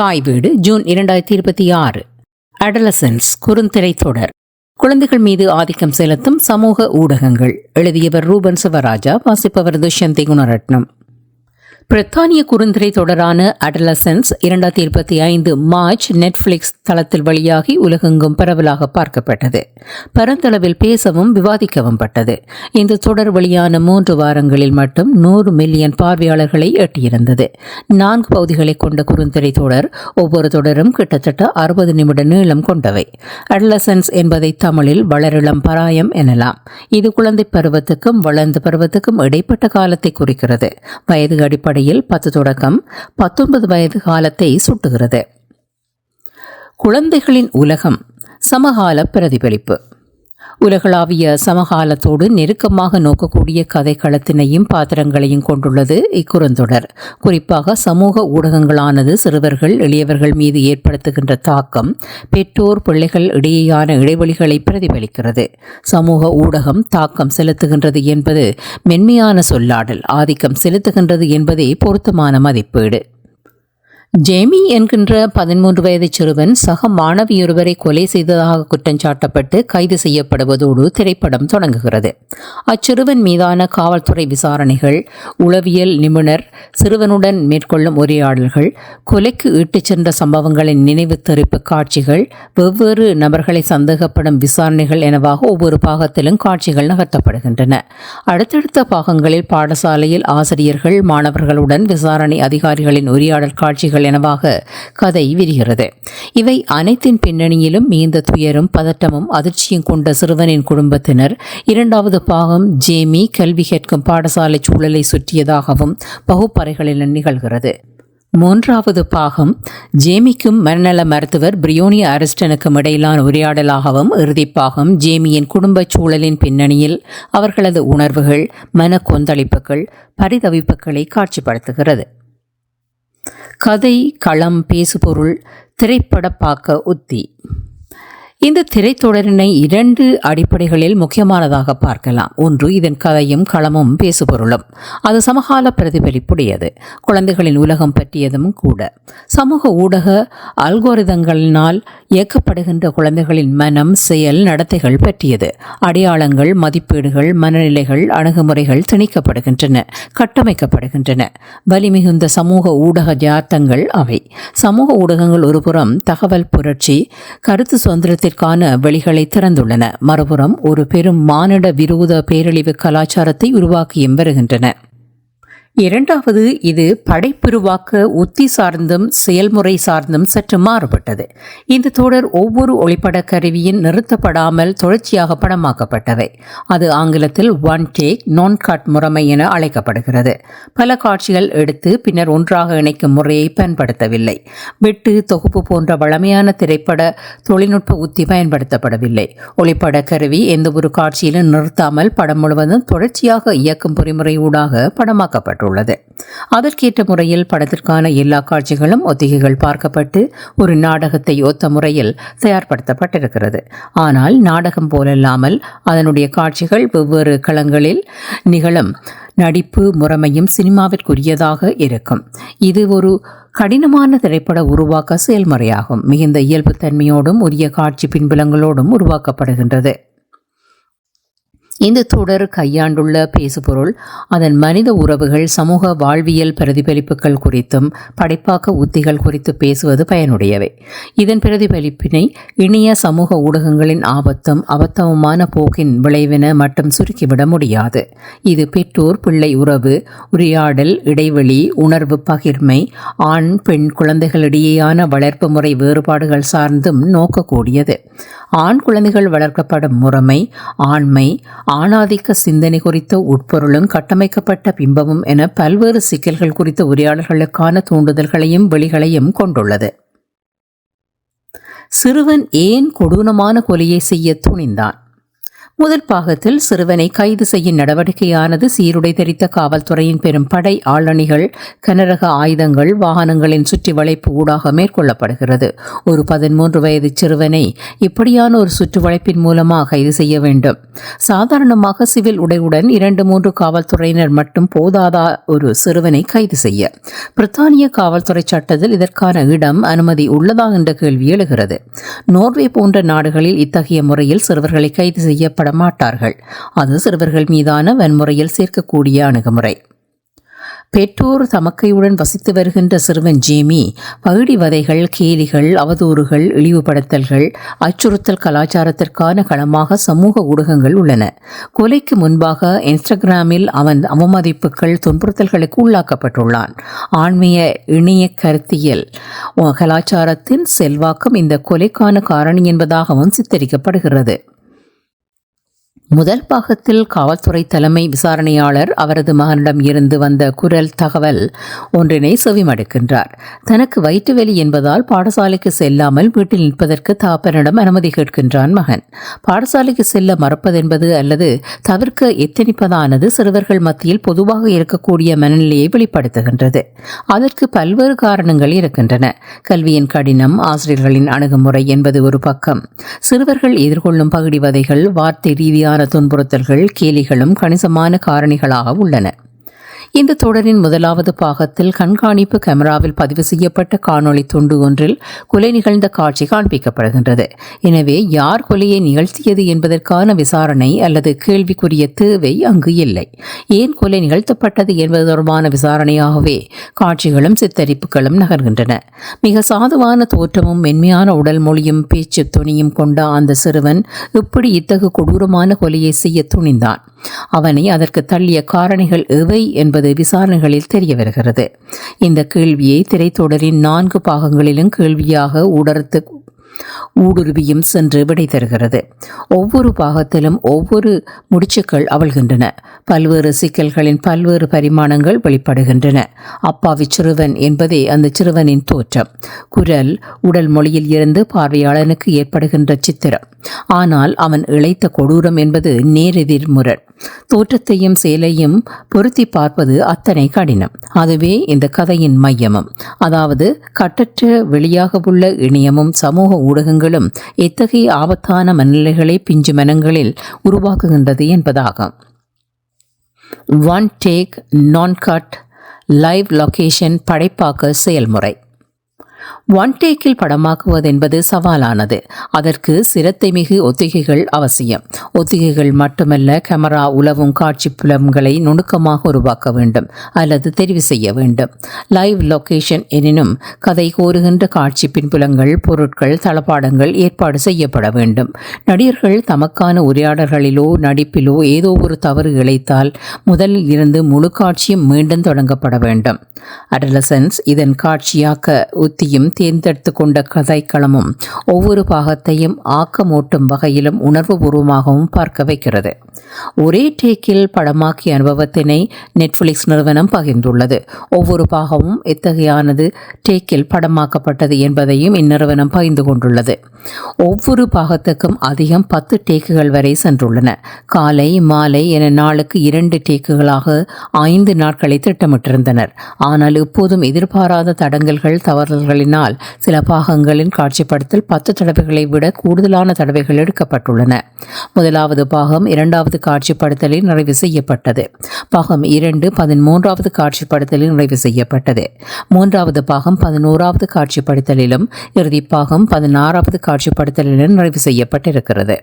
தாய் வீடு June 2026. Adolescence குறுந்திரை தொடர். குழந்தைகள் மீது ஆதிக்கம் செலுத்தும் சமூக ஊடகங்கள். எழுதியவர் ரூபன் சிவராஜா. வாசிப்பவர் துஷ்யந்தி குணரட்னம். பிரித்தானிய குறுந்திரை தொடரான அடலசன்ஸ் 2025 மார்ச் நெட்ஃபிளிக்ஸ் தளத்தில் வெளியாகி உலகெங்கும் பரவலாக பார்க்கப்பட்டது. பரந்தளவில் பேசவும் விவாதிக்கவும் பட்டது. இந்த தொடர் வெளியான 3 வாரங்களில் மட்டும் 100 மில்லியன் பார்வையாளர்களை எட்டியிருந்தது. 4 பகுதிகளை கொண்ட குறுந்திரை தொடர். ஒவ்வொரு தொடரும் கிட்டத்தட்ட 60 நிமிட நீளம் கொண்டவை. அடலசன்ஸ் என்பதை தமிழில் வளரிளம் பராயம் எனலாம். இது குழந்தை பருவத்துக்கும் வளர்ந்த பருவத்துக்கும் இடைப்பட்ட காலத்தை குறிக்கிறது. வயது அடிப்படை 10 தொடக்கம் 19 வயது காலத்தை சுட்டுகிறது. குழந்தைகளின் உலகம் சமகால பிரதிபலிப்பு. உலகளாவிய சமகாலத்தோடு நெருக்கமாக நோக்கக்கூடிய கதைக்களத்தினையும் பாத்திரங்களையும் கொண்டுள்ளது இக்குறுந்தொடர். குறிப்பாக சமூக ஊடகங்களானது சிறுவர்கள் எளியவர்கள் மீது ஏற்படுத்துகின்ற தாக்கம், பெற்றோர் பிள்ளைகள் இடையேயான இடைவெளிகளை பிரதிபலிக்கிறது. சமூக ஊடகம் தாக்கம் செலுத்துகின்றது என்பது மென்மையான சொல்லாடல். ஆதிக்கம் செலுத்துகின்றது என்பதே பொருத்தமான மதிப்பீடு. ஜேமி என்கின்ற 13 வயது சிறுவன் சக மாணவியொருவரை கொலை செய்ததாக குற்றஞ்சாட்டப்பட்டு கைது செய்யப்படுவதோடு திரைப்படம் தொடங்குகிறது. அச்சிறுவன் மீதான காவல்துறை விசாரணைகள், உளவியல் நிபுணர் சிறுவனுடன் மேற்கொள்ளும் உரையாடல்கள், கொலைக்கு இட்டுச் சென்ற சம்பவங்களின் நினைவு தெரிப்பு காட்சிகள், வெவ்வேறு நபர்களை சந்தேகப்படும் விசாரணைகள் எனவாக ஒவ்வொரு பாகத்திலும் காட்சிகள் நகர்த்தப்படுகின்றன. அடுத்தடுத்த பாகங்களில் பாடசாலையில் ஆசிரியர்கள் மாணவர்களுடன் விசாரணை அதிகாரிகளின் உரையாடல் காட்சிகள் எனவாக கதை விரிகிறது. இவை அனைத்தின் பின்னணியிலும் மிகுந்த துயரும் பதட்டமும் அதிர்ச்சியும் கொண்ட சிறுவனின் குடும்பத்தினர். 2வது பாகம் ஜேமி கல்வி கேட்கும் பாடசாலை சூழலை சுற்றியதாகவும் வகுப்பறைகளில் நிகழ்கிறது. 3வது பாகம் ஜேமிக்கும் மனநல மருத்துவர் பிரியோனி அரிஸ்டனுக்கும் இடையிலான உரையாடலாகவும், இறுதிப்பாகம் ஜேமியின் குடும்ப சூழலின் பின்னணியில் அவர்களது உணர்வுகள், மன கொந்தளிப்புகள், பரிதவிப்புகளை காட்சிப்படுத்துகிறது. கதை, களம், பேசுபொருள், திரைப்படப்பாக்க உத்தி. இந்த திரைத்தொடரினை 2 அடிப்படைகளில் முக்கியமானதாக பார்க்கலாம். ஒன்று, இதன் கதையும் களமும் பேசுபொருளும். அது சமகால பிரதிபலிப்புடையது, குழந்தைகளின் உலகம் பற்றியதும் கூட. சமூக ஊடக அல்கோரிதங்களினால் இயக்கப்படுகின்ற குழந்தைகளின் மனம், செயல், நடத்தைகள் பற்றியது. அடையாளங்கள், மதிப்பீடுகள், மனநிலைகள், அணுகுமுறைகள் திணிக்கப்படுகின்றன, கட்டமைக்கப்படுகின்றன. வலிமிகுந்த சமூக ஊடக ஜாத்தங்கள் அவை. சமூக ஊடகங்கள் ஒருபுறம் தகவல் புரட்சி, கருத்து சுதந்திரத்தில் வெளிகளை திறந்துள்ளன. மறுபுறம் ஒரு பெரும் மானிட விரோத பேரழிவு கலாச்சாரத்தை உருவாக்கியும் வருகின்றன. 2வது, இது படைப்புருவாக்க உத்தி சார்ந்தும் செயல்முறை சார்ந்தும் சற்று மாறுபட்டது. இந்த தொடர் ஒவ்வொரு ஒளிப்பட கருவியின் நிறுத்தப்படாமல் தொடர்ச்சியாக படமாக்கப்பட்டவை. அது ஆங்கிலத்தில் ஒன் டேக் நான் கட் முறைமை என அழைக்கப்படுகிறது. பல காட்சிகள் எடுத்து பின்னர் ஒன்றாக இணைக்கும் முறையை பயன்படுத்தவில்லை. வெட்டு, தொகுப்பு போன்ற வழமையான திரைப்பட தொழில்நுட்ப உத்தி பயன்படுத்தப்படவில்லை. ஒளிப்பட கருவி எந்த ஒரு காட்சியிலும் நிறுத்தாமல் படம் முழுவதும் தொடர்ச்சியாக இயக்கும் பொறிமுறை ஊடாக படமாக்கப்பட்டது. அதற்கேற்ற முறையில் படத்திற்கான எல்லா காட்சிகளும் ஒத்திகைகள் பார்க்கப்பட்டு ஒரு நாடகத்தை ஒத்த முறையில் தயார்படுத்தப்பட்டிருக்கிறது. ஆனால் நாடகம் போலல்லாமல் அதனுடைய காட்சிகள் வெவ்வேறு களங்களில் நிகழும் நடிப்பு முறைமையும் சினிமாவிற்குரியதாக இருக்கும். இது ஒரு கடினமான திரைப்பட உருவாக்க செயல்முறையாகும். மிகுந்த இயல்புத்தன்மையோடும் உரிய காட்சி பின்புலங்களோடும் உருவாக்கப்படுகின்றது. இந்த தொடர் கையாண்டுள்ள பேசுபொருள் அதன் மனித உறவுகள், சமூக வாழ்வியல் பிரதிபலிப்புகள் குறித்தும் படைப்பாக்க உத்திகள் குறித்து பேசுவது பயனுடையவை. இதன் பிரதிபலிப்பினை இணைய சமூக ஊடகங்களின் ஆபத்தும் அபத்தமுமான போக்கின் விளைவென மட்டும் சுருக்கிவிட முடியாது. இது பெற்றோர் பிள்ளை உறவு, உரையாடல், இடைவெளி, உணர்வு பகிர்மை, ஆண் பெண் குழந்தைகளிடையேயான வளர்ப்பு முறை வேறுபாடுகள் சார்ந்தும் நோக்கக்கூடியது. ஆண் குழந்தைகள் வளர்க்கப்படும் முறைமை, ஆண்மை, ஆணாதிக்க சிந்தனை குறித்த உட்பொருளும் கட்டமைக்கப்பட்ட பிம்பமும் என பல்வேறு சிக்கல்கள் குறித்த உரையாடல்களுக்கான தூண்டுதல்களையும் வெளிகளையும் கொண்டுள்ளது. சிறுவன் ஏன் கொடூரமான கொலையை செய்ய துணிந்தான்? முதல் பாகத்தில் சிறுவனை கைது செய்யும் நடவடிக்கையானது சீருடை தெரித்த காவல்துறையின் பெரும் படை ஆளணிகள், கனரக ஆயுதங்கள், வாகனங்களின் சுற்றி வளைப்பு ஊடாக மேற்கொள்ளப்படுகிறது. ஒரு 13 வயது சிறுவனை இப்படியான ஒரு சுற்று வளைப்பின் மூலமாக கைது செய்ய வேண்டும். சாதாரணமாக சிவில் உடையுடன் 2-3 காவல்துறையினர் மட்டும் போதாதா ஒரு சிறுவனை கைது செய்ய? பிரித்தானிய காவல்துறை சட்டத்தில் இதற்கான இடம், அனுமதி உள்ளதா என்ற கேள்வி எழுகிறது. நோர்வே போன்ற நாடுகளில் இத்தகைய முறையில் சிறுவர்களை கைது செய்யப்பட மாட்டார்கள். அது சிறுவர்கள் மீதான வன்முறையில் சேர்க்கக்கூடிய அணுகுமுறை. பெற்றோர் தமக்கையுடன் வசித்து வருகின்ற சிறுவன் ஜேமி பகுடி வதைகள், கேலிகள், அவதூறுகள், இழிவுபடுத்தல்கள், அச்சுறுத்தல் கலாச்சாரத்திற்கான களமாக சமூக ஊடகங்கள் உள்ளன. கொலைக்கு முன்பாக இன்ஸ்டாகிராமில் அவன் அவமதிப்புகள், துன்புறுத்தல்களுக்கு உள்ளாக்கப்பட்டுள்ளான். ஆன்மீக இணைய கருத்தியல் கலாச்சாரத்தின் செல்வாக்கம் இந்த கொலைக்கான காரணி என்பதாகவும் சித்தரிக்கப்படுகிறது. முதல் பாகத்தில் காவல்துறை தலைமை விசாரணையாளர் அவரது மகனிடம் இருந்து வந்த குரல் தகவல் ஒன்றினை செவிமடுக்கின்றார். தனக்கு வயிற்று வலி என்பதால் பாடசாலைக்கு செல்லாமல் வீட்டில் நிற்பதற்கு தகப்பனிடம் அனுமதி கேட்கின்றான் மகன். பாடசாலைக்கு செல்ல மறுப்பதென்பது அல்லது தவிர்க்க எத்தனிப்பதானது சிறுவர்கள் மத்தியில் பொதுவாக இருக்கக்கூடிய மனநிலையை வெளிப்படுத்துகின்றது. அதற்கு பல்வேறு காரணங்கள் இருக்கின்றன. கல்வியின் கடினம், ஆசிரியர்களின் அணுகுமுறை என்பது ஒரு பக்கம். சிறுவர்கள் எதிர்கொள்ளும் பகுடிவதைகள், வார்த்தை ரீதியான துன்புறுத்தல்கள், கேலிகளும் கணிசமான காரணிகளாக உள்ளன. இந்த தொடரின் முதலாவது பாகத்தில் கண்காணிப்பு கேமராவில் பதிவு செய்யப்பட்ட காணொளி துண்டு ஒன்றில் கொலை நிகழ்ந்த காட்சி காண்பிக்கப்படுகின்றது. எனவே யார் கொலையை நிகழ்த்தியது என்பதற்கான விசாரணை அல்லது கேள்விக்குரிய தேவை அங்கு இல்லை. ஏன் கொலை நிகழ்த்தப்பட்டது என்பது தொடர்பான விசாரணையாகவே காட்சிகளும் சித்தரிப்புகளும் நகர்கின்றன. மிக சாதுவான தோற்றமும் மென்மையான உடல் மொழியும் பேச்சு துணியும் கொண்ட அந்த சிறுவன் இப்படி இத்தகு கொடூரமான கொலையை செய்ய துணிந்தான். அவனை அதற்கு தள்ளிய காரணிகள் எவை என்பது விசாரணைகளில் தெரிய வருகிறது. இந்த கேள்வியை திரைத்தொடரின் 4 பாகங்களிலும் கேள்வியாக ஊடுருவியும் சென்று விடை தருகிறது. ஒவ்வொரு பாகத்திலும் ஒவ்வொரு முடிச்சுக்கள் அவள்கின்றன. பல்வேறு சிக்கல்களின் பல்வேறு பரிமாணங்கள் வெளிப்படுகின்றன. அப்பாவி சிறுவன் என்பதே அந்த சிறுவனின் தோற்றம், குரல், உடல் மொழியில் இருந்து பார்வையாளனுக்கு ஏற்படுகின்ற சித்திரம். ஆனால் அவன் இழைத்த கொடூரம் என்பது நேரெதிர் முரண். தோற்றத்தையும் செயலையும் பொருத்தி பார்ப்பது அத்தனை கடினம். அதுவே இந்த கதையின் மையமும். அதாவது கட்டற்ற வெளியாக உள்ள இணையமும் சமூக ஊடகங்களும் எத்தகைய ஆபத்தான மனநிலைகளை பிஞ்சு மனங்களில் உருவாக்குகின்றது என்பதாகும். ஒன் டேக், நான் கட், லைவ் லொகேஷன் படைப்பாக்க செயல்முறை. ஒன் டேக்கில் படமாக்குவது என்பது சவாலானது. அதற்கு சிரத்தை மிகு ஒத்திகைகள் அவசியம். ஒத்திகைகள் மட்டுமல்ல, கேமரா உலவும் காட்சி புலங்களை நுணுக்கமாக உருவாக்க வேண்டும் அல்லது தெரிவு செய்ய வேண்டும். லைவ் லொகேஷன் எனினும் கதை கோருகின்ற காட்சி பின்புலங்கள், பொருட்கள், தளபாடங்கள் ஏற்பாடு செய்யப்பட வேண்டும். நடிகர்கள் தமக்கான உரையாடல்களிலோ நடிப்பிலோ ஏதோ ஒரு தவறு இழைத்தால் முதலில் இருந்து முழு காட்சியும் மீண்டும் தொடங்கப்பட வேண்டும். அடலசன்ஸ் இதன் காட்சியாக்க உத்தியும் தேர்ந்தெடுத்து கொண்ட கதைக்களமும் ஒவ்வொரு பாகத்தையும் ஆக்கமூட்டும் வகையிலும் உணர்வுபூர்வமாகவும் பார்க்க வைக்கிறது. ஒரே டேக்கில் படமாக்கிய அனுபவத்தினை நெட்ஃபிளிக்ஸ் நிறுவனம் பகிர்ந்துள்ளது. ஒவ்வொரு பாகமும் எத்தகையானது டேக்கில் படமாக்கப்பட்டது என்பதையும் இந்நிறுவனம் பகிர்ந்து கொண்டுள்ளது. ஒவ்வொரு பாகத்துக்கும் அதிகம் 10 டேக்குகள் வரை சென்றுள்ளன. காலை, மாலை என நாளுக்கு 2 டேக்குகளாக 5 நாட்களை திட்டமிட்டிருந்தனர். ஆனால் இப்போதும் எதிர்பாராத தடங்கல்கள், தவறுதல்களினால் சில பாகங்களின் காட்சிப்படுத்தல் 10 தடவைகளை விட கூடுதலான தடவைகள் எடுக்கப்பட்டுள்ளன. முதலாவது பாகம் 2வது காட்சிப்படுத்தலில் நிறைவு செய்யப்பட்டது. பாகம் 2 13வது காட்சிப்படுத்தலில் நிறைவு செய்யப்பட்டது. 3வது பாகம் 11வது காட்சிப்படுத்தலிலும் இறுதி பாகம் 16வது காட்சிப்படுத்தலிலும் நிறைவு செய்யப்பட்டிருக்கிறது.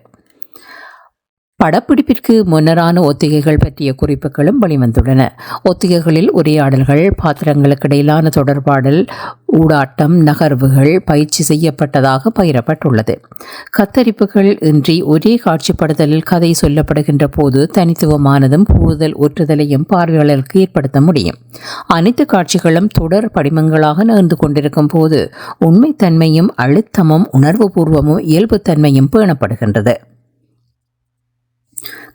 படப்பிடிப்பிற்கு முன்னரான ஒத்திகைகள் பற்றிய குறிப்புகளும் வெளிவந்துள்ளன. ஒத்திகைகளில் உரையாடல்கள், பாத்திரங்களுக்கு இடையிலான தொடர்பாடல், ஊடாட்டம், நகர்வுகள் பயிற்சி செய்யப்பட்டதாக பகிரப்பட்டுள்ளது. கத்தரிப்புகள் இன்றி ஒரே காட்சிப்படுத்தலில் கதை சொல்லப்படுகின்ற போது தனித்துவமானதும் கூடுதல் ஒற்றுதலையும் பார்வையாளருக்கு ஏற்படுத்த முடியும். அனைத்து காட்சிகளும் தொடர் படிமங்களாக நகர்ந்து கொண்டிருக்கும் போது உண்மைத்தன்மையும் அழுத்தமும் உணர்வுபூர்வமும் இயல்புத்தன்மையும் பேணப்படுகின்றது.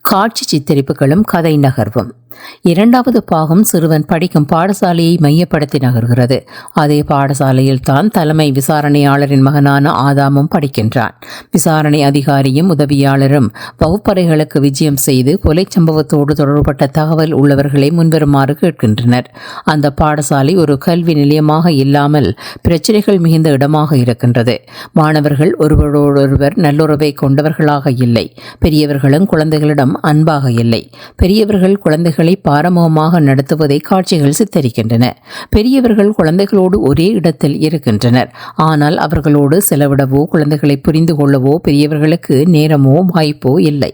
காட்சி சித்தரிப்புகளும் கதை நகர்வும். இரண்டாவது பாகம் சிறுவன் படிக்கும் பாடசாலையை மையப்படுத்தி நகர்கிறது. அதே பாடசாலையில் தான் தலைமை விசாரணையாளரின் மகனான ஆதாமும் படிக்கின்றான். விசாரணை அதிகாரியும் உதவியாளரும் வகுப்பறைகளுக்கு விஜயம் செய்து கொலை சம்பவத்தோடு தொடர்பட்ட தகவல் உள்ளவர்களை முன்வருமாறு கேட்கின்றனர். அந்த பாடசாலை ஒரு கல்வி நிலையமாக இல்லாமல் பிரச்சனைகள் மிகுந்த இடமாக இருக்கின்றது. மாணவர்கள் ஒருவரோடொருவர் நல்லுறவை கொண்டவர்களாக இல்லை. பெரியவர்களும் குழந்தைகளிடம் அன்பாக இல்லை. பெரியவர்கள் குழந்தைகளை பாரமுகமாக நடத்துவதை காட்சிகள் சித்தரிக்கின்றன. பெரியவர்கள் குழந்தைகளோடு ஒரே இடத்தில் இருக்கின்றனர். ஆனால் அவர்களோடு செலவிடவோ குழந்தைகளை புரிந்து கொள்ளவோ பெரியவர்களுக்கு நேரமோ வாய்ப்போ இல்லை.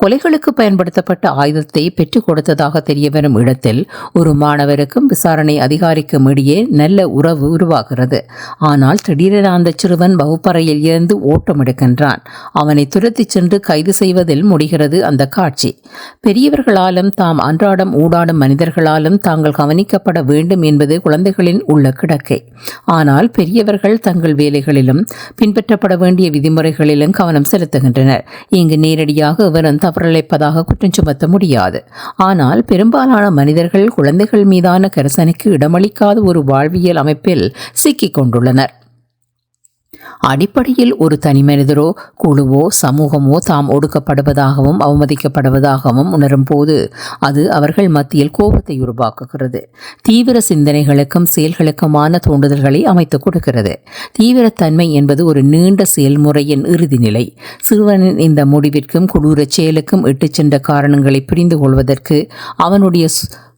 கொலைகளுக்கு பயன்படுத்தப்பட்ட ஆயுதத்தை பெற்றுக் கொடுத்ததாக தெரியவரும் இடத்தில் ஒரு மாணவருக்கும் விசாரணை அதிகாரிக்கும் இடையே நல்ல உறவு உருவாகிறது. ஆனால் திடீரென அந்த சிறுவன் வகுப்பறையில் இருந்து ஓட்டம் எடுக்கின்றான். அவனை துரத்தி சென்று கைது செய்வதில் முடிகிறது அந்த காட்சி. பெரியவர்களாலும் தாம் அன்றாடம் ஊடாடும் மனிதர்களாலும் தாங்கள் கவனிக்கப்பட வேண்டும் என்பது குழந்தைகளின் உள்ள கிடக்கை. ஆனால் பெரியவர்கள் தங்கள் வேலைகளிலும் பின்பற்றப்பட வேண்டிய விதிமுறைகளிலும் கவனம் செலுத்துகின்றனர். இங்கு நேரடியாக இவரும் தவறிழைப்பதாக குற்றம் சுமத்த முடியாது. ஆனால் பெரும்பாலான மனிதர்கள் குழந்தைகள் மீதான கரிசனைக்கு இடமளிக்காத ஒரு வாழ்வியல் அமைப்பில் சிக்கிக் கொண்டுள்ளனர். அடிப்படையில் ஒரு தனி மனிதரோ குழுவோ சமூகமோ தாம் ஒடுக்கப்படுவதாகவும் அவமதிக்கப்படுவதாகவும் உணரும் போது அது அவர்கள் மத்தியில் கோபத்தை உருவாக்குகிறது. தீவிர சிந்தனைகளுக்கும் செயல்களுக்குமான தூண்டுதல்களை அமைத்துக் கொடுக்கிறது. தீவிரத்தன்மை என்பது ஒரு நீண்ட செயல்முறையின் இறுதி நிலை. சிறுவனின் இந்த முடிவிற்கும் கொடூரச் செயலுக்கும் இட்டுச் சென்ற காரணங்களை புரிந்து கொள்வதற்கு அவனுடைய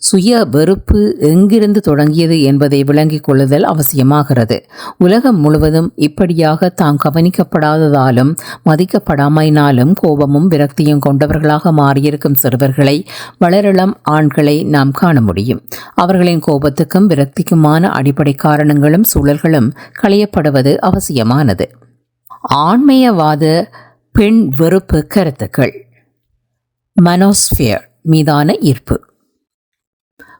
சுய வெறுப்பு எங்கிருந்து தொடங்கியது என்பதை விளங்கிக் கொள்ளுதல் அவசியமாகிறது. உலகம் முழுவதும் இப்படியாக தாம் கவனிக்கப்படாததாலும் மதிக்கப்படாமையினாலும் கோபமும் விரக்தியும் கொண்டவர்களாக மாறியிருக்கும் சிறுவர்களை, வளரிளம் ஆண்களை நாம் காண முடியும். அவர்களின் கோபத்துக்கும் விரக்திக்குமான அடிப்படை காரணங்களும் சூழல்களும் களையப்படுவது அவசியமானது. ஆண்மையவாத பெண் வெறுப்பு கருத்துக்கள். மனோஸ்பியர் மீதான ஈர்ப்பு.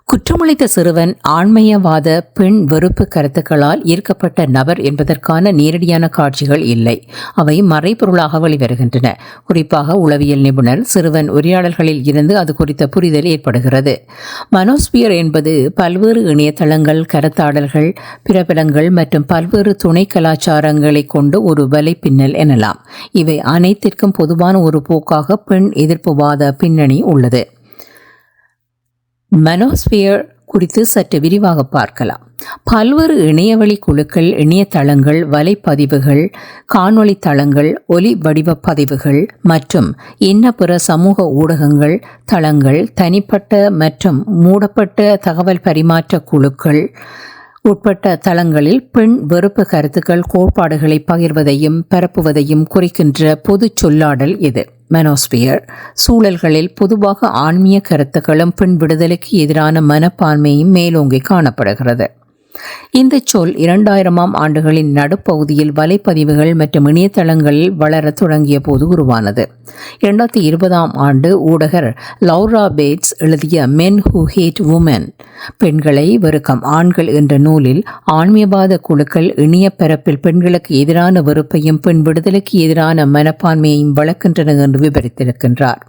குற்றமளித்த சிறுவன் ஆண்மையவாத பெண் வெறுப்பு கருத்துக்களால் ஈர்க்கப்பட்ட நபர் என்பதற்கான நேரடியான காட்சிகள் இல்லை. அவை மறைபொருளாக வெளிவருகின்றன. குறிப்பாக உளவியல் நிபுணர் சிறுவன் உரையாடல்களில் இருந்து அது குறித்த புரிதல் ஏற்படுகிறது. மனோஸ்பியர் என்பது பல்வேறு இணையதளங்கள், கருத்தாடல்கள், பிரபலங்கள் மற்றும் பல்வேறு துணை கலாச்சாரங்களை கொண்டு ஒரு வலைப்பின்னல் எனலாம். இவை அனைத்திற்கும் பொதுவான ஒரு போக்காக பெண் எதிர்ப்புவாத பின்னணி உள்ளது. மனோஸ்பியர் குறித்து சற்று விரிவாக பார்க்கலாம். பல்வேறு இணையவழி குழுக்கள், இணையதளங்கள், வலைப்பதிவுகள், காணொளி தளங்கள், ஒலி வடிவ பதிவுகள் மற்றும் பிற சமூக ஊடகங்கள், தளங்கள், தனிப்பட்ட மற்றும் மூடப்பட்ட தகவல் பரிமாற்ற குழுக்கள் உட்பட்ட தளங்களில் பெண் வெறுப்பு கருத்துக்கள், கோட்பாடுகளை பகிர்வதையும் பரப்புவதையும் குறிக்கின்ற பொது சொல்லாடல் இது. மனோஸ்பியர் சூழல்களில் பொதுவாக ஆன்மீக கருத்துக்களும் பெண் விடுதலைக்கு எதிரான மனப்பான்மையும் மேலோங்கி காணப்படுகிறது. இந்த சொல் 2000ஆம் ஆண்டுகளின் நடுப்பகுதியில் வலைப்பதிவுகள் மற்றும் இணையதளங்களில் வளர தொடங்கிய போது உருவானது. 2020ஆம் ஆண்டு ஊடகர் லௌரா பேட்ஸ் எழுதிய மென் ஹூ ஹேட் வுமென், பெண்களை வெறுக்கும் ஆண்கள் என்ற நூலில் ஆன்மீகவாத குழுக்கள் இணைய பரப்பில் பெண்களுக்கு எதிரான வெறுப்பையும் பெண் விடுதலைக்கு எதிரான மனப்பான்மையையும் வளர்க்கின்றன என்று விவரித்திருக்கின்றார்.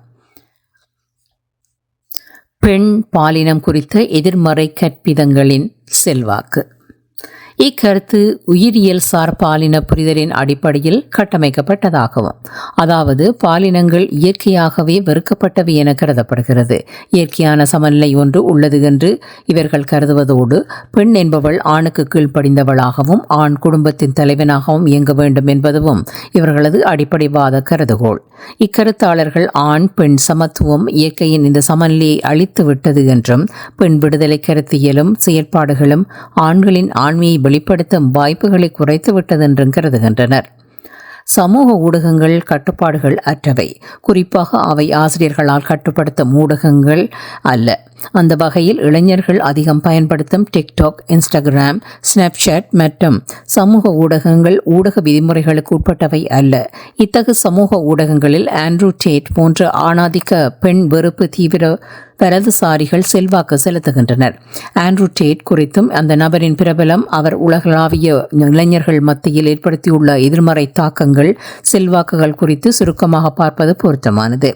பெண் பாலினம் குறித்த எதிர்மறை கற்பிதங்களின் செல்வாக்கு. இக்கருத்து உயிரியல் சார் பாலின புரிதலின் அடிப்படையில் கட்டமைக்கப்பட்டதாகவும், அதாவது பாலினங்கள் இயற்கையாகவே வெறுக்கப்பட்டவை என கருதப்படுகிறது. இயற்கையான சமநிலை ஒன்று உள்ளது என்று இவர்கள் கருதுவதோடு பெண் என்பவள் ஆணுக்கு கீழ்ப்படிந்தவளாகவும் ஆண் குடும்பத்தின் தலைவனாகவும் இயங்க வேண்டும் என்பதும் இவர்களது அடிப்படைவாத கருதுகோள். இக்கருத்தாளர்கள் ஆண் பெண் சமத்துவம் இயற்கையின் இந்த சமநிலையை அழித்து விட்டது என்றும் பெண் விடுதலை கருத்தியலும் செயற்பாடுகளும் ஆண்களின் ஆண்மையை வெளிப்படுத்தும் வாய்ப்புகளை குறைத்துவிட்டது என்றும் கருதுகின்றனர். சமூக ஊடகங்கள் கட்டுப்பாடுகள் அற்றவை. குறிப்பாக அவை ஆசிரியர்களால் கட்டுப்படுத்தும் ஊடகங்கள் அல்ல. அந்த வகையில் இளைஞர்கள் அதிகம் பயன்படுத்தும் டிக்டாக், இன்ஸ்டாகிராம், ஸ்னாப்சாட் மற்றும் சமூக ஊடகங்கள் ஊடக விதிமுறைகளுக்கு உட்பட்டவை அல்ல. இத்தகு சமூக ஊடகங்களில் ஆண்ட்ரூ டேட் போன்ற ஆணாதிக்க பெண் வெறுப்பு தீவிர வலதுசாரிகள் செல்வாக்கு செலுத்துகின்றனர். ஆண்ட்ரூ டேட் குறித்தும் அந்த நபரின் பிரபலம் அவர் உலகளாவிய இளைஞர்கள் மத்தியில் ஏற்படுத்தியுள்ள எதிர்மறை தாக்கங்கள், செல்வாக்குகள் குறித்து சுருக்கமாக பார்ப்பது பொருத்தமானது.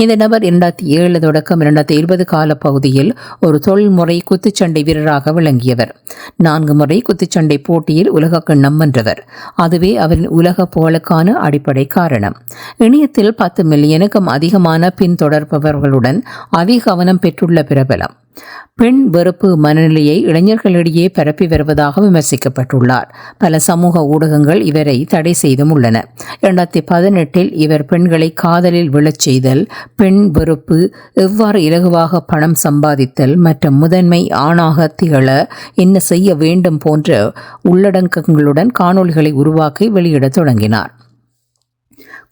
இந்த நபர் 2007 தொடக்கம் 2020 கால பகுதியில் ஒரு தொழில்முறை குத்துச்சண்டை வீரராக விளங்கியவர். 4 முறை குத்துச்சண்டை போட்டியில் உலக கிண்ணம் வென்றவர். அதுவே அவரின் உலக புகழுக்கான அடிப்படை காரணம். இணையத்தில் 10 மில்லியனுக்கும் அதிகமான பின்தொடர்பவர்களுடன் அதிக கவனம் பெற்றுள்ள பிரபலம். பெண் வெறுப்பு மனநிலையை இளைஞர்களிடையே பரப்பி வருவதாக விமர்சிக்கப்பட்டுள்ளார். பல சமூக ஊடகங்கள் இவரை தடை செய்தும் உள்ளன. 2018 இவர் பெண்களை காதலில் விழச் செய்தல், பெண் வெறுப்பு, எவ்வாறு இலகுவாக பணம் சம்பாதித்தல் மற்றும் முதன்மை ஆணாக திகழ என்ன செய்ய வேண்டும் போன்ற உள்ளடக்கங்களுடன் காணொளிகளை உருவாக்கி வெளியிடத் தொடங்கினார்.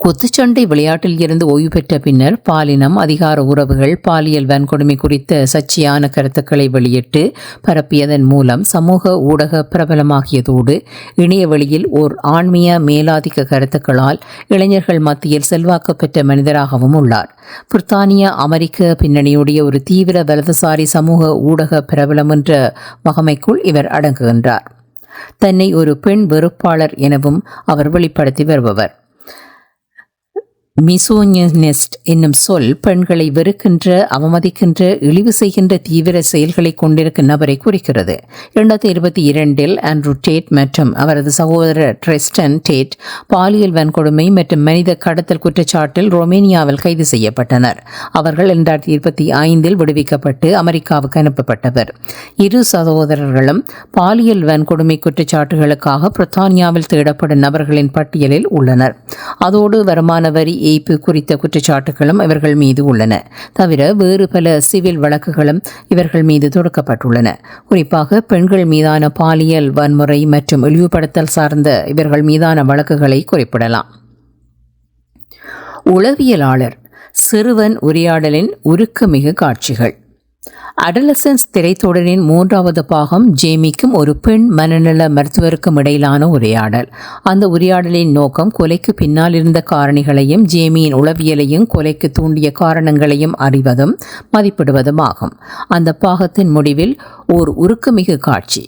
குத்துச்சண்டை விளையாட்டில் இருந்து ஓய்வு பெற்ற பின்னர் பாலினம், அதிகார உறவுகள், பாலியல் வன்கொடுமை குறித்த சர்ச்சையான கருத்துக்களை வெளியிட்டு பரப்பியதன் மூலம் சமூக ஊடக பிரபலமாகியதோடு இணையவெளியில் ஓர் ஆன்மீக மேலாதிக்க கருத்துக்களால் இளைஞர்கள் மத்தியில் செல்வாக்கு பெற்ற மனிதராகவும் உள்ளார். பிரித்தானிய அமெரிக்க பின்னணியுடைய ஒரு தீவிர வலதுசாரி சமூக ஊடக பிரபலம் என்ற வகமைக்குள் இவர் அடங்குகின்றார். தன்னை ஒரு பெண் வெறுப்பாளர் எனவும் அவர் வெளிப்படுத்தி வருபவர். மிசோனிஸ்ட் என்னும் சொல் பெண்களை வெறுக்கின்ற, அவமதிக்கின்ற, இழிவு செய்கின்ற தீவிர செயல்களை கொண்டிருக்கும் நபரை குறிக்கிறது. 2022 ஆண்ட்ரூ டேட் மற்றும் அவரது சகோதரர் ட்ரெஸ்டன் டேட் பாலியல் வன்கொடுமை மற்றும் மனித கடத்தல் குற்றச்சாட்டில் ரோமேனியாவில் கைது செய்யப்பட்டனர். அவர்கள் 2025 விடுவிக்கப்பட்டு அமெரிக்காவுக்கு அனுப்பப்பட்டவர். இரு சகோதரர்களும் பாலியல் வன்கொடுமை குற்றச்சாட்டுகளுக்காக பிரித்தானியாவில் தேடப்படும் நபர்களின் பட்டியலில் உள்ளனர். அதோடு வருமான வரி ஏய்ப்பு குறித்த குற்றச்சாட்டுகளும் இவர்கள் மீது உள்ளன. தவிர வேறு பல சிவில் வழக்குகளும் இவர்கள் மீது தொடுக்கப்பட்டுள்ளன. குறிப்பாக பெண்கள் மீதான பாலியல் வன்முறை மற்றும் இழிவுபடுத்தல் சார்ந்த இவர்கள் மீதான வழக்குகளை குறிப்பிடலாம். உளவியலாளர் சிறுவன் உரையாடலின் உருக்கமிகு காட்சிகள். அடலசன்ஸ் திரைத்தொடரின் 3வது பாகம் ஜேமிக்கும் ஒரு பெண் மனநல மருத்துவருக்கும் இடையிலான உரையாடல். அந்த உரையாடலின் நோக்கம் கொலைக்கு பின்னால் இருந்த காரணிகளையும் ஜேமியின் உளவியலையும் கொலைக்கு தூண்டிய காரணங்களையும் அறிவதும் மதிப்பிடுவதும் ஆகும். அந்த பாகத்தின் முடிவில் ஓர் உருக்கமிகு காட்சி.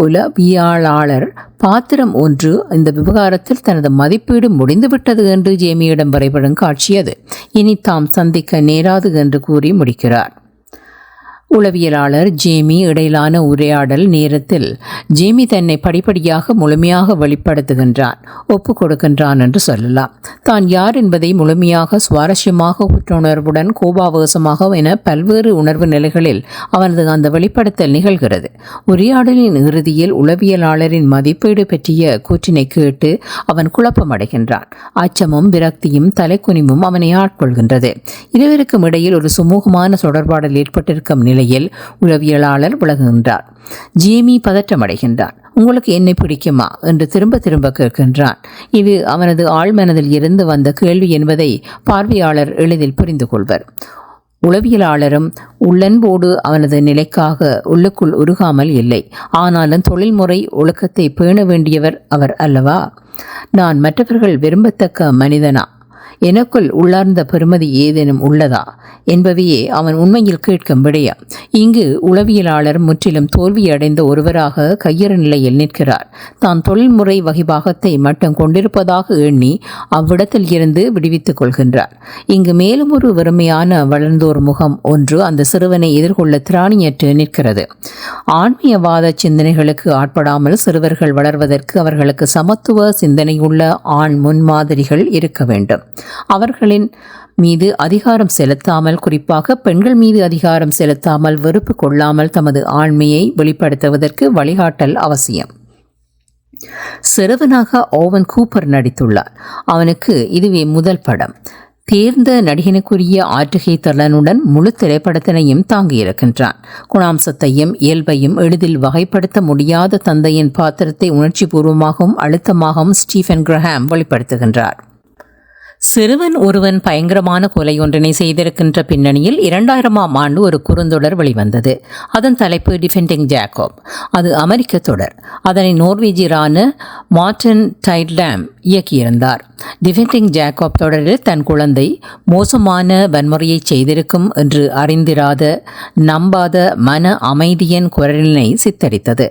உளவியலாளர் பாத்திரம் ஒன்று இந்த விவகாரத்தில் தனது மதிப்பீடு முடிந்துவிட்டது என்று ஜேமியிடம் வரைபடும் காட்சி அது. இனி தாம் சந்திக்க நேராது என்று கூறி முடிக்கிறார். உளவியலாளர் ஜேமி இடையிலான உரையாடல் நேரத்தில் ஜேமி தன்னை படிப்படியாக முழுமையாக வெளிப்படுத்துகின்றான், ஒப்புக் கொடுக்கின்றான் என்று சொல்லலாம். தான் யார் என்பதை முழுமையாக, சுவாரஸ்யமாக, புற்றுணர்வுடன், கோபாவேசமாக என பல்வேறு உணர்வு நிலைகளில் அவனது அந்த வெளிப்படுத்தல் நிகழ்கிறது. உரையாடலின் இறுதியில் உளவியலாளரின் மதிப்பீடு பற்றிய கூற்றினை கேட்டு அவன் குழப்பமடைகின்றான். அச்சமும் விரக்தியும் தலைக்குனிவும் அவனை ஆட்கொள்கின்றது. இருவருக்கும் இடையில் ஒரு சுமூகமான தொடர்பாடல் ஏற்பட்டிருக்கும் நிலையில் உளவியலாளர் விலகுகின்றார். ஜேமி பதற்றமடைகின்றான். உங்களுக்கு என்னை பிடிக்குமா என்று திரும்ப திரும்ப கேட்கின்றான். இது அவனது ஆழ்மனதில் இருந்து வந்த கேள்வி என்பதை பார்வையாளர் எளிதில் புரிந்து கொள்வர். உளவியலாளரும் உள்ளன்போடு அவனது நிலைக்காக உள்ளுக்குள் உருகாமல் இல்லை. ஆனாலும் தொழில்முறை ஒழுக்கத்தை பேண வேண்டியவர் அவர் அல்லவா? நான் மற்றவர்கள் விரும்பத்தக்க மனிதனா? எனக்குள் உள்ளார்ந்த பெருமதி ஏதேனும் உள்ளதா என்பவையே அவன் உண்மையில் கேட்கும் விடயம். இங்கு உளவியலாளர் முற்றிலும் தோல்வியடைந்த ஒருவராக கையறு நிலையில் நிற்கிறார். தான் தொழில்முறை வகிபாகத்தை மட்டும் கொண்டிருப்பதாக எண்ணி அவ்விடத்தில் இருந்து விடுவித்துக் கொள்கின்றார். இங்கு மேலும் ஒரு வெறுமையான வளர்ந்தோர் முகம் ஒன்று அந்த சிறுவனை எதிர்கொள்ள திராணியற்று நிற்கிறது. ஆன்மீகவாத சிந்தனைகளுக்கு ஆட்படாமல் சிறுவர்கள் வளர்வதற்கு அவர்களுக்கு சமத்துவ சிந்தனையுள்ள ஆண் முன்மாதிரிகள் இருக்க வேண்டும். அவர்களின் மீது அதிகாரம் செலுத்தாமல், குறிப்பாக பெண்கள் மீது அதிகாரம் செலுத்தாமல், வெறுப்பு கொள்ளாமல் தமது ஆண்மையை வெளிப்படுத்துவதற்கு வழிகாட்டல் அவசியம். சிறுவனாக ஓவன் கூப்பர் நடித்துள்ளார். அவனுக்கு இதுவே முதல் படம். தேர்ந்த நடிகனுக்குரிய ஆற்றுகை திறனுடன் முழு திரைப்படத்தினையும் தாங்கியிருக்கின்றான். குணாம்சத்தையும் இயல்பையும் எளிதில் வகைப்படுத்த முடியாத தந்தையின் பாத்திரத்தை உணர்ச்சி பூர்வமாகவும் அழுத்தமாகவும் ஸ்டீஃபன் கிரஹாம் வெளிப்படுத்துகின்றார். சிறுவன் ஒருவன் பயங்கரமான கொலை ஒன்றினை செய்திருக்கின்ற பின்னணியில் 2000ஆம் ஆண்டு ஒரு குறுந்தொடர் வெளிவந்தது. அதன் தலைப்பு டிஃபெண்டிங் ஜேக்கப். அது அமெரிக்க தொடர். அதனை நோர்வேஜியரான மார்டின் டைட்லாம் இயக்கியிருந்தார். டிஃபெண்டிங் ஜேக்கப் தொடரில் தன் குழந்தை மோசமான வன்முறையை செய்திருக்கும் என்று அறிந்திராத நம்பாத மன அமைதியின் குரலினை சித்தரித்தது.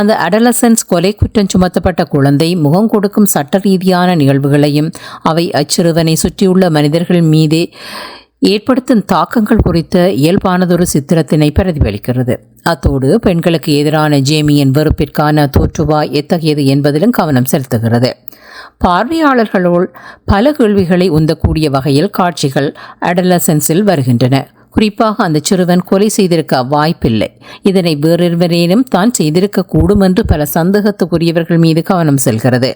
அந்த அடலசன்ஸ் கொலை குற்றம் சுமத்தப்பட்ட குழந்தை முகம் கொடுக்கும் சட்ட ரீதியான நிகழ்வுகளையும் அவை அச்சிறுவனை சுற்றியுள்ள மனிதர்கள் மீதே ஏற்படுத்தும் தாக்கங்கள் குறித்த இயல்பானதொரு சித்திரத்தினை பிரதிபலிக்கிறது. அத்தோடு பெண்களுக்கு எதிரான ஜேமியின் வெறுப்பிற்கான தோற்றுவாய் எத்தகையது என்பதிலும் கவனம் செலுத்துகிறது. பார்வையாளர்களோடு பல கேள்விகளை உந்தக்கூடிய வகையில் காட்சிகள் அடலசன்ஸில் வருகின்றன. குறிப்பாக அந்த சிறுவன் கொலை செய்திருக்க வாய்ப்பில்லை, இதனை வேறொருவரேனும் தான் செய்திருக்க கூடும் என்று பல சந்தேகத்துக்குரியவர்கள் மீது கவனம் செல்கிறது.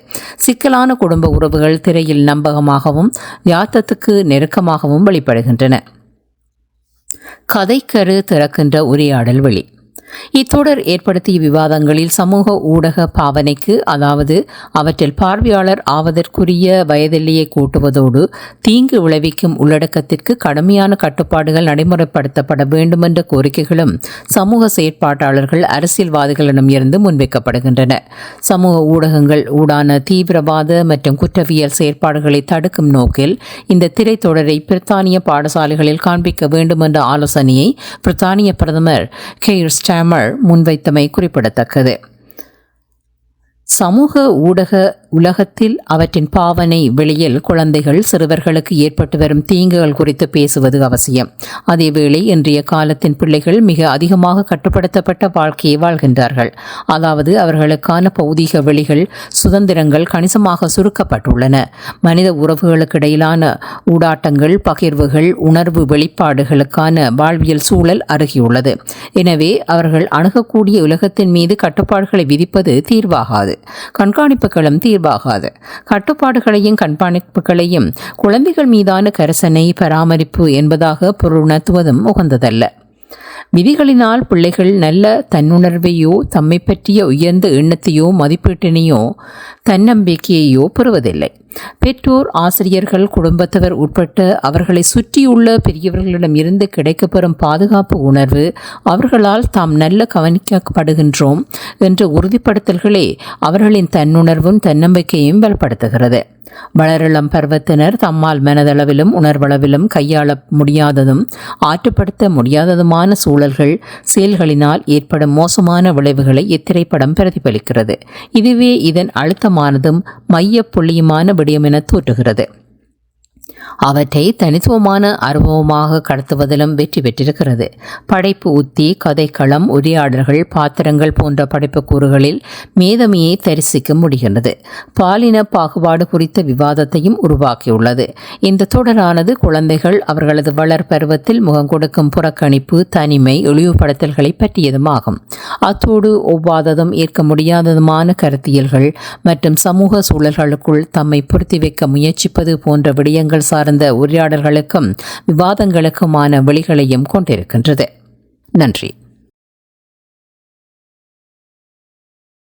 சிக்கலான குடும்ப உறவுகள் திரையில் நம்பகமாகவும் யதார்த்தத்துக்கு நெருக்கமாகவும் வெளிப்படுகின்றன. கதைக்கரு திறக்கின்ற உரையாடல் வெளி. இத்தொடர் ஏற்படுத்திய விவாதங்களில் சமூக ஊடக பாவனைக்கு, அதாவது அவற்றில் பார்வையாளர் ஆவதற்குரிய வயதெல்லையை கூட்டுவதோடு தீங்கு விளைவிக்கும் உள்ளடக்கத்திற்கு கடுமையான கட்டுப்பாடுகள் நடைமுறைப்படுத்தப்பட வேண்டும் என்ற கோரிக்கைகளும் சமூக செயற்பாட்டாளர்கள் அரசியல்வாதிகளிடம் இருந்து முன்வைக்கப்படுகின்றன. சமூக ஊடகங்கள் ஊடான தீவிரவாத மற்றும் குற்றவியல் செயற்பாடுகளை தடுக்கும் நோக்கில் இந்த திரைத்தொடரை பிரித்தானிய பாடசாலைகளில் காண்பிக்க வேண்டும் என்ற ஆலோசனையை பிரித்தானிய பிரதமர் கெய்ர் ஸ்டாமர் முன்வைத்தமை குறிப்பிடத்தக்கது. சமூக ஊடக உலகத்தில் அவற்றின் பாவனை வெளியில் குழந்தைகள் சிறுவர்களுக்கு ஏற்பட்டு வரும் தீங்குகள் குறித்து பேசுவது அவசியம். அதேவேளை இன்றைய காலத்தின் பிள்ளைகள் மிக அதிகமாக கட்டுப்படுத்தப்பட்ட வாழ்க்கையை வாழ்கின்றார்கள். அதாவது அவர்களுக்கான பௌதீக வெளிகள் சுதந்திரங்கள் கணிசமாக சுருக்கப்பட்டுள்ளன. மனித உறவுகளுக்கு இடையிலான ஊடாட்டங்கள், பகிர்வுகள், உணர்வு வெளிப்பாடுகளுக்கான வாழ்வியல் சூழல் அருகியுள்ளது. எனவே அவர்கள் அணுகக்கூடிய உலகத்தின் மீது கட்டுப்பாடுகளை விதிப்பது தீர்வாகாது, கண்காணிப்புகளும் தீர்வாகாது. கட்டுப்பாடுகளையும் கண்காணிப்புகளையும் குழந்தைகள் மீதான கரிசனை, பராமரிப்பு என்பதாக பொருளுணர்த்துவதும் உகந்ததல்ல. விதிகளினால் பிள்ளைகள் நல்ல தன்னுணர்வையோ தம்மை பற்றிய உயர்ந்த எண்ணத்தையோ மதிப்பீட்டினையோ தன்னம்பிக்கையையோ பெறுவதில்லை. பெற்றோர், ஆசிரியர்கள், குடும்பத்தவர் உட்பட்ட அவர்களை சுற்றியுள்ள பெரியவர்களிடம் இருந்து கிடைக்கப்பெறும் பாதுகாப்பு உணர்வு, அவர்களால் தாம் நல்ல கவனிக்கப்படுகின்றோம் என்ற உறுதிப்படுத்தல்களே அவர்களின் தன்னுணர்வும் தன்னம்பிக்கையும் பலப்படுத்துகிறது. வளரிளம் பருவத்தினர் தம்மால் மனதளவிலும் உணர்வளவிலும் கையாள முடியாததும் ஆற்றுப்படுத்த முடியாததுமான சூழல்கள், செயல்களினால் ஏற்படும் மோசமான விளைவுகளை இத்திரைப்படம் பிரதிபலிக்கிறது. இதுவே இதன் அழுத்தமானதும் மைய புள்ளியுமான விடயம் என தோற்றுகிறது. அவற்றை தனித்துவமான அனுபவமாக கடத்துவதிலும் வெற்றி பெற்றிருக்கிறது. படைப்பு உத்தி, கதைக்களம், உரையாடல்கள், பாத்திரங்கள் போன்ற படைப்பு கூறுகளில் மேதமையை தரிசிக்க முடிகின்றது. பாலின பாகுபாடு குறித்த விவாதத்தையும் உருவாக்கியுள்ளது. இந்த தொடரானது குழந்தைகள் அவர்களது வளர் பருவத்தில் முகம் கொடுக்கும் புறக்கணிப்பு, தனிமை, இழிவுபடுத்தல்களை பற்றியதுமாகும். அத்தோடு ஒவ்வாததும் ஏற்க முடியாததுமான கருத்தியல்கள் மற்றும் சமூக சூழல்களுக்குள் தம்மை பொருத்தி வைக்க முயற்சிப்பது போன்ற விடயங்கள் சார்ந்த உரையாடல்களுக்கும் விவாதங்களுக்குமான வழிகளையும் கொண்டிருக்கின்றது. நன்றி.